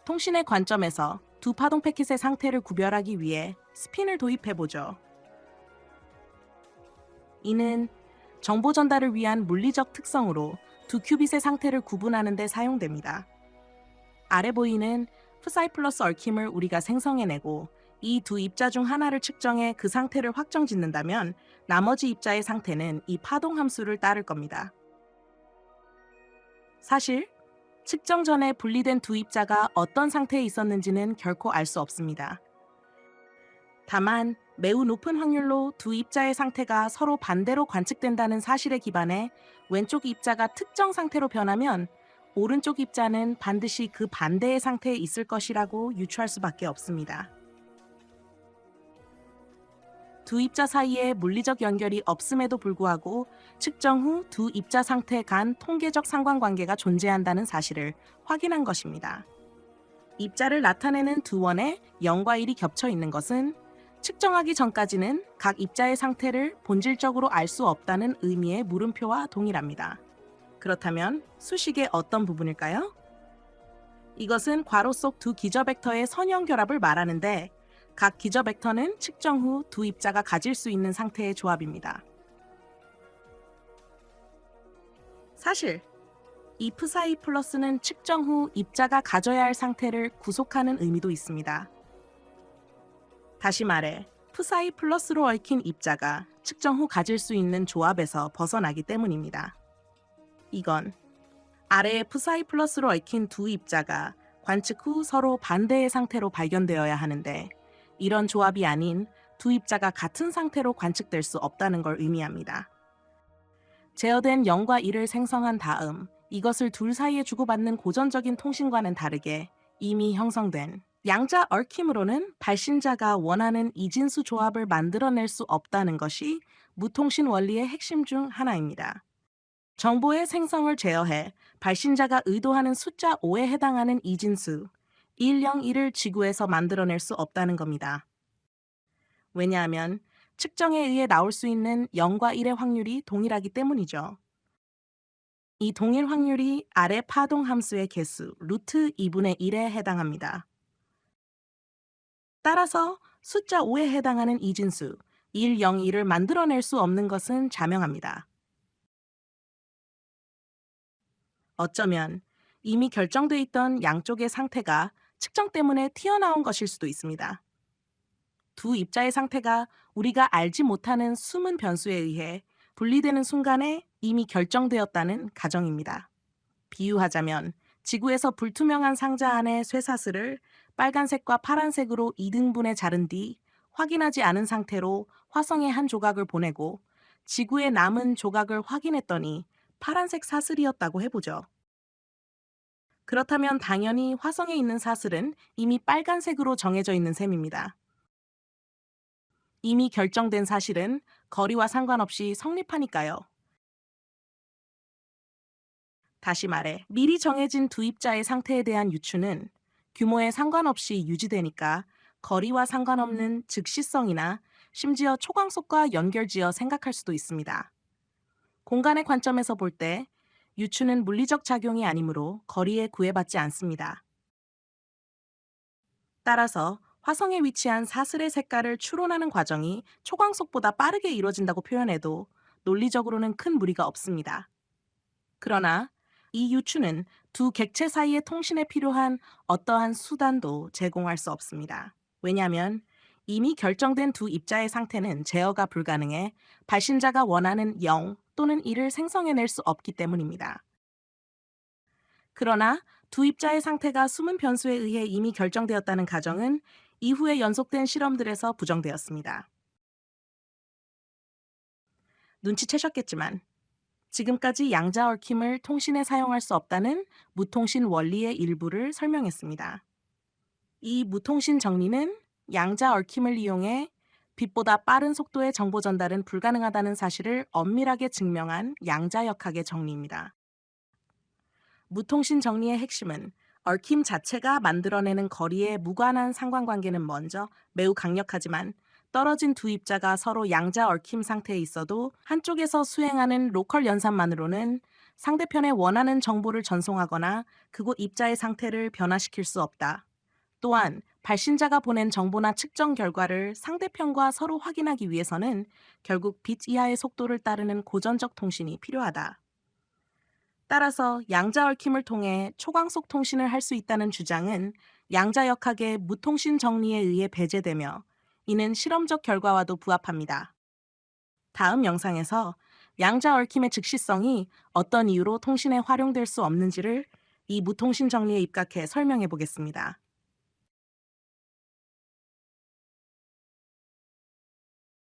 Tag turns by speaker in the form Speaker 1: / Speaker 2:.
Speaker 1: 통신의 관점에서 두 파동 패킷의 상태를 구별하기 위해 스핀을 도입해보죠. 이는 정보 전달을 위한 물리적 특성으로 두 큐빗의 상태를 구분하는 데 사용됩니다. 아래 보이는 푸사이 플러스 얽힘을 우리가 생성해내고 이 두 입자 중 하나를 측정해 그 상태를 확정짓는다면 나머지 입자의 상태는 이 파동 함수를 따를 겁니다. 사실 측정 전에 분리된 두 입자가 어떤 상태에 있었는지는 결코 알 수 없습니다. 다만 매우 높은 확률로 두 입자의 상태가 서로 반대로 관측된다는 사실에 기반해 왼쪽 입자가 특정 상태로 변하면 오른쪽 입자는 반드시 그 반대의 상태에 있을 것이라고 유추할 수밖에 없습니다. 두 입자 사이에 물리적 연결이 없음에도 불구하고 측정 후 두 입자 상태 간 통계적 상관관계가 존재한다는 사실을 확인한 것입니다. 입자를 나타내는 두 원에 0과 1이 겹쳐 있는 것은 측정하기 전까지는 각 입자의 상태를 본질적으로 알 수 없다는 의미의 물음표와 동일합니다. 그렇다면 수식의 어떤 부분일까요? 이것은 괄호 속 두 기저 벡터의 선형 결합을 말하는데 각 기저 벡터는 측정 후 두 입자가 가질 수 있는 상태의 조합입니다. 사실 이 푸사이 플러스는 측정 후 입자가 가져야 할 상태를 구속하는 의미도 있습니다. 다시 말해 푸사이 플러스로 얽힌 입자가 측정 후 가질 수 있는 조합에서 벗어나기 때문입니다. 이건 아래의 푸사이 플러스로 얽힌 두 입자가 관측 후 서로 반대의 상태로 발견되어야 하는데 이런 조합이 아닌 두 입자가 같은 상태로 관측될 수 없다는 걸 의미합니다. 제어된 0과 1을 생성한 다음 이것을 둘 사이에 주고받는 고전적인 통신과는 다르게 이미 형성된 양자 얽힘으로는 발신자가 원하는 이진수 조합을 만들어낼 수 없다는 것이 무통신 원리의 핵심 중 하나입니다. 정보의 생성을 제어해 발신자가 의도하는 숫자 5에 해당하는 이진수 101을 지구에서 만들어낼 수 없다는 겁니다. 왜냐하면 측정에 의해 나올 수 있는 0과 1의 확률이 동일하기 때문이죠. 이 동일 확률이 아래 파동 함수의 개수 루트 2분의 1에 해당합니다. 따라서 숫자 5에 해당하는 이진수 101을 만들어낼 수 없는 것은 자명합니다. 어쩌면 이미 결정돼 있던 양쪽의 상태가 측정 때문에 튀어나온 것일 수도 있습니다. 두 입자의 상태가 우리가 알지 못하는 숨은 변수에 의해 분리되는 순간에 이미 결정되었다는 가정입니다. 비유하자면 지구에서 불투명한 상자 안에 쇠사슬을 빨간색과 파란색으로 2등분해 자른 뒤 확인하지 않은 상태로 화성에 한 조각을 보내고 지구에 남은 조각을 확인했더니 파란색 사슬이었다고 해보죠. 그렇다면 당연히 화성에 있는 사슬은 이미 빨간색으로 정해져 있는 셈입니다. 이미 결정된 사실은 거리와 상관없이 성립하니까요. 다시 말해, 미리 정해진 두 입자의 상태에 대한 유추는 규모에 상관없이 유지되니까 거리와 상관없는 즉시성이나 심지어 초광속과 연결지어 생각할 수도 있습니다. 공간의 관점에서 볼 때 유추는 물리적 작용이 아니므로 거리에 구애받지 않습니다. 따라서 화성에 위치한 사슬의 색깔을 추론하는 과정이 초광속보다 빠르게 이루어진다고 표현해도 논리적으로는 큰 무리가 없습니다. 그러나 이 유추는 두 객체 사이의 통신에 필요한 어떠한 수단도 제공할 수 없습니다. 왜냐하면 이미 결정된 두 입자의 상태는 제어가 불가능해 발신자가 원하는 0 또는 1을 생성해낼 수 없기 때문입니다. 그러나 두 입자의 상태가 숨은 변수에 의해 이미 결정되었다는 가정은 이후에 연속된 실험들에서 부정되었습니다. 눈치채셨겠지만 지금까지 양자 얽힘을 통신에 사용할 수 없다는 무통신 원리의 일부를 설명했습니다. 이 무통신 정리는 양자 얽힘을 이용해 빛보다 빠른 속도의 정보 전달은 불가능하다는 사실을 엄밀하게 증명한 양자역학의 정리입니다. 무통신 정리의 핵심은 얽힘 자체가 만들어내는 거리에 무관한 상관관계는 먼저 매우 강력하지만 떨어진 두 입자가 서로 양자 얽힘 상태에 있어도 한쪽에서 수행하는 로컬 연산만으로는 상대편에 원하는 정보를 전송하거나 그곳 입자의 상태를 변화시킬 수 없다. 또한 발신자가 보낸 정보나 측정 결과를 상대편과 서로 확인하기 위해서는 결국 빛 이하의 속도를 따르는 고전적 통신이 필요하다. 따라서 양자 얽힘을 통해 초광속 통신을 할 수 있다는 주장은 양자역학의 무통신 정리에 의해 배제되며, 이는 실험적 결과와도 부합합니다. 다음 영상에서 양자 얽힘의 즉시성이 어떤 이유로 통신에 활용될 수 없는지를 이 무통신 정리에 입각해 설명해 보겠습니다.